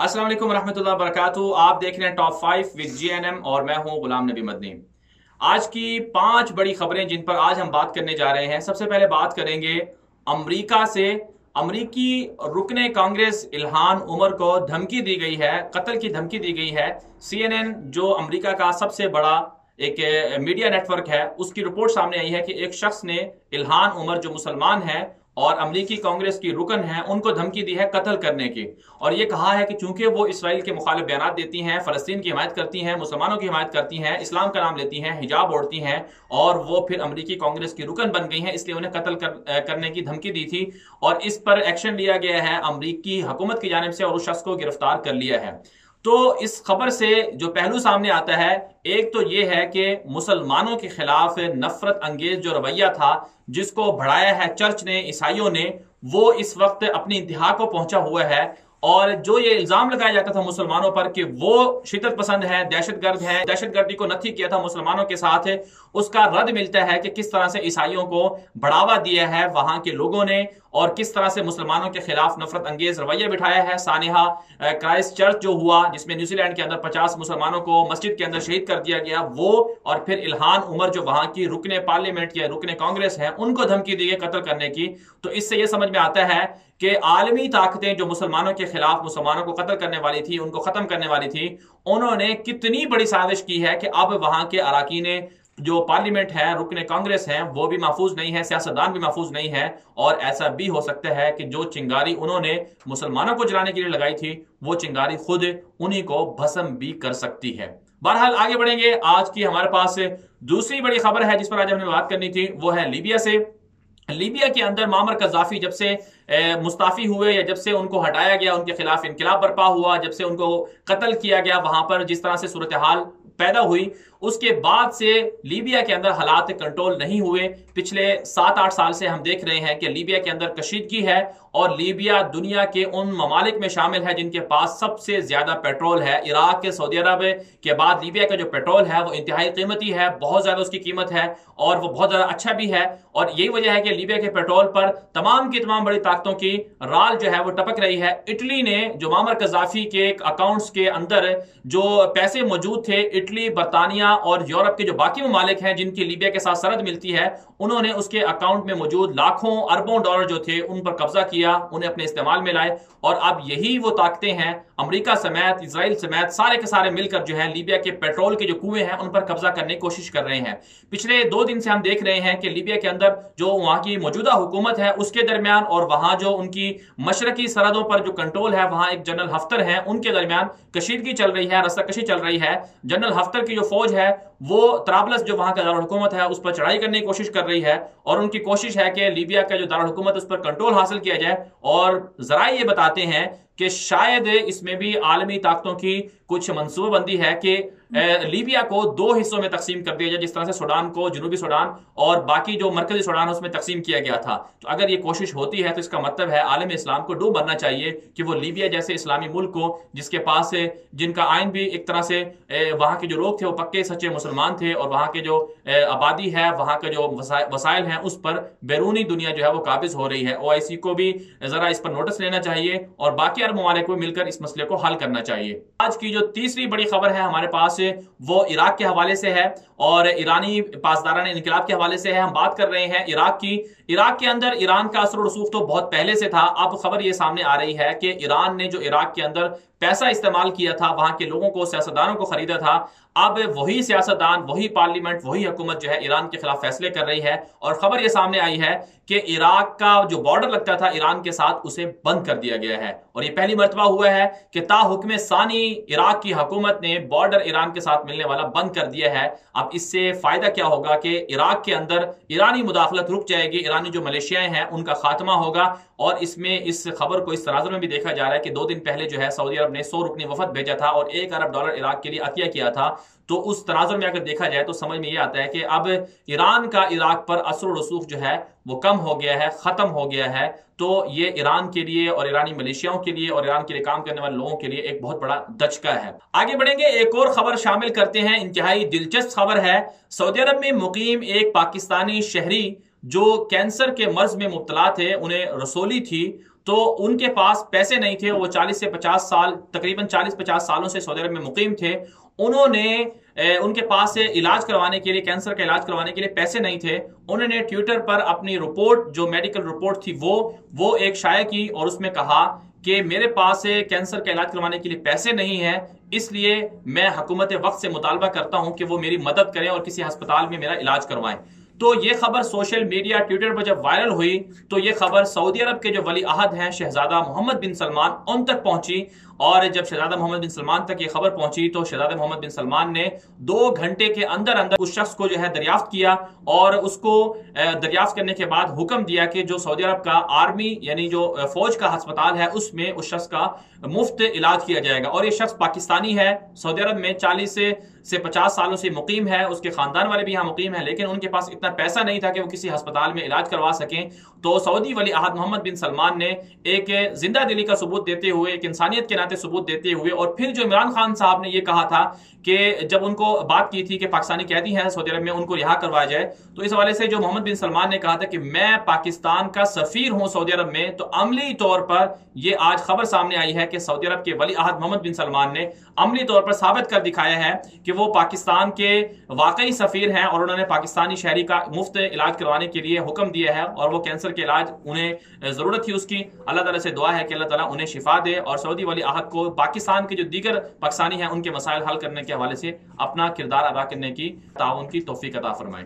अस्सलाम वालेकुम रहमतुल्लाहि व बरकातहू। आप देख रहे हैं टॉप 5 विद जीएनएम और मैं हूं गुलाम नबी मदनी। आज की 5 बड़ी खबरें जिन पर आज हम बात करने जा रहे हैं। सबसे पहले बात करेंगे अमेरिका से। अमेरिकी रुकने कांग्रेस इल्हान उमर को धमकी दी गई है, कत्ल की धमकी दी गई है। CNN जो अमेरिका का सबसे बड़ा एक मीडिया नेटवर्क है, उसकी रिपोर्ट सामने आई है कि एक शख्स ने इल्हान उमर जो मुसलमान है और अमेरिकी कांग्रेस की रुकन है, उनको धमकी दी है कत्ल करने की। और ये कहा है कि चूंकि वो इसराइल के मुखालिफ बयान देती हैं, फलस्तीन की हिमायत करती हैं, मुसलमानों की हिमायत करती हैं, इस्लाम का नाम लेती हैं, हिजाब ओढ़ती हैं और वो फिर अमेरिकी कांग्रेस की रुकन बन गई हैं, इसलिए उन्हें कत्ल करने की धमकी दी थी। और इस पर एक्शन लिया गया है अमेरिकी हुकूमत की जानिब से और उस शख्स को गिरफ्तार कर लिया है। तो इस खबर से जो पहलू सामने आता है, एक तो ये है कि मुसलमानों के खिलाफ नफरत अंगेज जो रवैया था, जिसको बढ़ाया है चर्च ने, ईसाइयों ने, वो इस वक्त अपनी इंतहा को पहुंचा हुआ है। और जो ये इल्जाम लगाया जाता था मुसलमानों पर कि वो शिद्दत पसंद है, दहशतगर्द है, दहशतगर्दी को नथी किया था मुसलमानों के साथ, उसका रद्द मिलता है कि किस तरह से ईसाइयों को बढ़ावा दिया है वहां के लोगों ने और किस तरह से मुसलमानों के खिलाफ नफरत अंगेज रवैया बिठाया है। सानिहा क्राइस्ट चर्च जो हुआ, जिसमें न्यूजीलैंड के अंदर 50 मुसलमानों को मस्जिद के अंदर शहीद कर दिया गया, वो और फिर इल्हान उमर जो वहां की रुकने पार्लियामेंट या रुकने कांग्रेस है, उनको धमकी दी है कत्ल करने की। तो इससे यह समझ में आता है कि आलमी ताकतें जो मुसलमानों के खिलाफ मुसलमानों को कत्ल करने वाली थी, उनको खत्म करने वाली थी, उन्होंने कितनी बड़ी साजिश की है कि अब वहां के अराकीन जो पार्लियामेंट है, रुकने कांग्रेस हैं, वो भी महफूज नहीं है, सियासतदान भी महफूज नहीं है। और ऐसा भी हो सकता है कि जो चिंगारी उन्होंने मुसलमानों को जलाने के लिए लगाई थी, वो चिंगारी खुद उन्हीं को भस्म भी कर सकती है। बहरहाल आगे बढ़ेंगे। आज की हमारे पास दूसरी बड़ी खबर है जिस पर आज हमने बात करनी थी, वो है लीबिया से। लीबिया के अंदर मामर कज़ाफी जब से मुस्ताफी हुए या जब से उनको हटाया गया, उनके खिलाफ इनकलाब बर्पा हुआ, जब से उनको कत्ल किया गया, वहां पर जिस तरह से सूरत हाल पैदा हुई, उसके बाद से लीबिया के अंदर हालात कंट्रोल नहीं हुए। पिछले 7-8 साल से हम देख रहे हैं कि लीबिया के अंदर कशीदगी है और लीबिया दुनिया के उन ममालिक में शामिल है जिनके पास सबसे ज्यादा पेट्रोल है। इराक के, सऊदी अरब के बाद लीबिया का जो पेट्रोल है वो इंतहाई कीमती है, बहुत ज्यादा उसकी कीमत है और वो बहुत ज्यादा अच्छा भी है। और यही वजह है कि लीबिया के पेट्रोल पर तमाम की तमाम बड़ी ताकतों की राल जो है वो टपक रही है। इटली ने जो मामर कज़ाफी के अकाउंट्स के अंदर जो पैसे मौजूद थे, इटली, बरतानिया और यूरोप के जो बाकी ममालिक हैं जिनकी लीबिया के साथ सरहद मिलती है, उन्होंने उसके अकाउंट में मौजूद लाखों अरबों डॉलर जो थे उन पर कब्जा किया, उन्हें अपने इस्तेमाल में लाए। और अब यही वो ताकतें हैं, अमेरिका समेत, इजराइल समेत, सारे के सारे मिलकर जो है लीबिया के पेट्रोल के जो कुएं हैं उन पर कब्जा करने की कोशिश कर रहे हैं। पिछले 2 दिन से हम देख रहे हैं कि लीबिया के अंदर जो वहां की मौजूदा हुकूमत है उसके दरमियान और वहां जो उनकी मशरकी सरहदों पर जो कंट्रोल है, वहां एक जनरल हफ्तर है, उनके दरमियान कशीदगी चल रही है, रस्साकशी चल रही है। जनरल हफ्तर की जो फौज है वो तराबलस जो वहां का दारुल हुकूमत है उस पर चढ़ाई करने की कोशिश कर रही है और उनकी कोशिश है कि लीबिया का जो दारुल हुकूमत उस पर कंट्रोल हासिल किया जाए। और जरा ये बताते हैं कि शायद इसमें भी आलमी ताकतों की कुछ मनसूबाबंदी है कि लीबिया को 2 हिस्सों में तकसीम कर दिया जाए, जिस तरह से सूडान को जनूबी सूडान और बाकी जो मरकजी सूडान है उसमें तकसीम किया गया था। तो अगर ये कोशिश होती है तो इसका मतलब है आलम इस्लाम को डूब मरना चाहिए कि वो लीबिया जैसे इस्लामी मुल्क को, जिसके पास जिनका आइन भी एक तरह से वहां के जो लोग थे वो पक्के सच्चे मुसलमान थे और वहां के जो आबादी है, वहां के जो वसाइल हैं, उस पर बैरूनी दुनिया जो है वो काबिज हो रही है। OIC को भी जरा इस पर नोटिस लेना चाहिए और बाकी अरब ममालिक को मिलकर इस मसले को हल करना चाहिए। आज की जो तीसरी बड़ी खबर है हमारे पास, वो इराक के हवाले से है और ईरानी पासदारान इनकलाब के हवाले से है। हम बात कर रहे हैं इराक की। इराक के अंदर ईरान का असर और रसूख तो बहुत पहले से था। अब खबर यह सामने आ रही है कि ईरान ने जो इराक के अंदर पैसा इस्तेमाल किया था, वहां के लोगों को, सियासतदानों को खरीदा था, अब वही सियासतदान, वही पार्लियामेंट, वही हुकूमत जो है ईरान के खिलाफ फैसले कर रही है। और खबर यह सामने आई है कि इराक का जो बॉर्डर लगता था ईरान के साथ, उसे बंद कर दिया गया है। और यह पहली मर्तबा हुआ है कि ताहुक्म सानी इराक की हुकूमत ने बॉर्डर ईरान के साथ मिलने वाला बंद कर दिया है। अब इससे फायदा क्या होगा कि इराक के अंदर ईरानी मुदाखलत रुक जाएगी, ईरानी जो मलेशियाएं हैं उनका खात्मा होगा। और इसमें इस खबर को इस तनाजुर में भी देखा जा रहा है कि 2 दिन पहले जो है सऊदी अरब ने 100 रुकनी वफद भेजा था और $1 अरब इराक के लिए अतिया किया था। तो उस तनाजुर में अगर देखा जाए तो समझ में यह आता है कि अब ईरान का इराक पर असर और रसूख जो है वो कम हो गया है, खत्म हो गया है। तो ये ईरान के लिए और ईरानी मलेशियाओं के लिए और ईरान के लिए काम करने वाले लोगों के लिए एक बहुत बड़ा दचका है। आगे बढ़ेंगे, एक और खबर शामिल करते हैं, इंतहाई दिलचस्प खबर है। सऊदी अरब में मुकीम एक पाकिस्तानी शहरी जो कैंसर के मर्ज में मुब्तला थे, उन्हें रसोली थी, تو ان کے پاس پیسے نہیں تھے، وہ 40 سے 50 سال، تقریباً 40-50 سالوں سے سعودی عرب میں مقیم تھے. انہوں نے ان کے پاس علاج کروانے کے لیے، کینسر کا علاج کروانے کے لیے پیسے نہیں تھے. انہوں نے ٹویٹر پر اپنی رپورٹ، جو میڈیکل رپورٹ تھی وہ ایک شائع کی، اور اس میں کہا کہ میرے پاس کینسر کا علاج کروانے کے لیے پیسے نہیں ہیں، اس لیے میں حکومت وقت سے مطالبہ کرتا ہوں کہ وہ میری مدد کریں اور کسی ہسپتال میں میرا علاج کروائیں. تو یہ خبر سوشل میڈیا، ٹویٹر پر جب وائرل ہوئی تو یہ خبر سعودی عرب کے جو ولی عہد ہیں شہزادہ محمد بن سلمان، ان تک پہنچی. اور جب شہزادہ محمد بن سلمان تک یہ خبر پہنچی تو شہزادہ محمد بن سلمان نے 2 گھنٹے کے اندر اس شخص کو جو ہے دریافت کیا، اور اس کو دریافت کرنے کے بعد حکم دیا کہ جو سعودی عرب کا آرمی یعنی جو فوج کا ہسپتال ہے اس میں اس شخص کا مفت علاج کیا جائے گا. اور یہ شخص پاکستانی ہے، سعودی عرب میں 40 سے 50 سالوں سے مقیم ہے، اس کے خاندان والے بھی یہاں مقیم ہیں، لیکن ان کے پاس اتنا پیسہ نہیں تھا کہ وہ کسی ہسپتال میں علاج کروا سکیں. تو سعودی ولی عہد محمد بن سلمان نے ایک زندہ دلی کا ثبوت دیتے ہوئے، ایک انسانیت کے ناطے ثبوت دیتے ہوئے، اور پھر جو عمران خان صاحب نے یہ کہا تھا کہ جب ان کو بات کی تھی کہ پاکستانی قیدی ہیں سعودی عرب میں، ان کو رہا کروایا جائے، تو اس حوالے سے جو محمد بن سلمان نے کہا تھا کہ میں پاکستان کا سفیر ہوں سعودی عرب میں، تو عملی طور پر یہ آج خبر سامنے آئی ہے کہ سعودی عرب کے ولی عہد محمد بن سلمان نے عملی طور پر ثابت کر دکھایا ہے کہ وہ پاکستان کے واقعی سفیر ہیں، اور انہوں نے پاکستانی شہری کا مفت علاج کروانے کے لیے حکم دیا ہے، اور وہ کینسر کے علاج انہیں ضرورت تھی اس کی. اللہ تعالیٰ سے دعا ہے کہ اللہ تعالیٰ انہیں شفا دے، اور سعودی ولی عہد کو پاکستان کے جو دیگر پاکستانی ہیں ان کے مسائل حل کرنے کے حوالے سے اپنا کردار ادا کرنے کی، تعاون کی توفیق عطا فرمائے.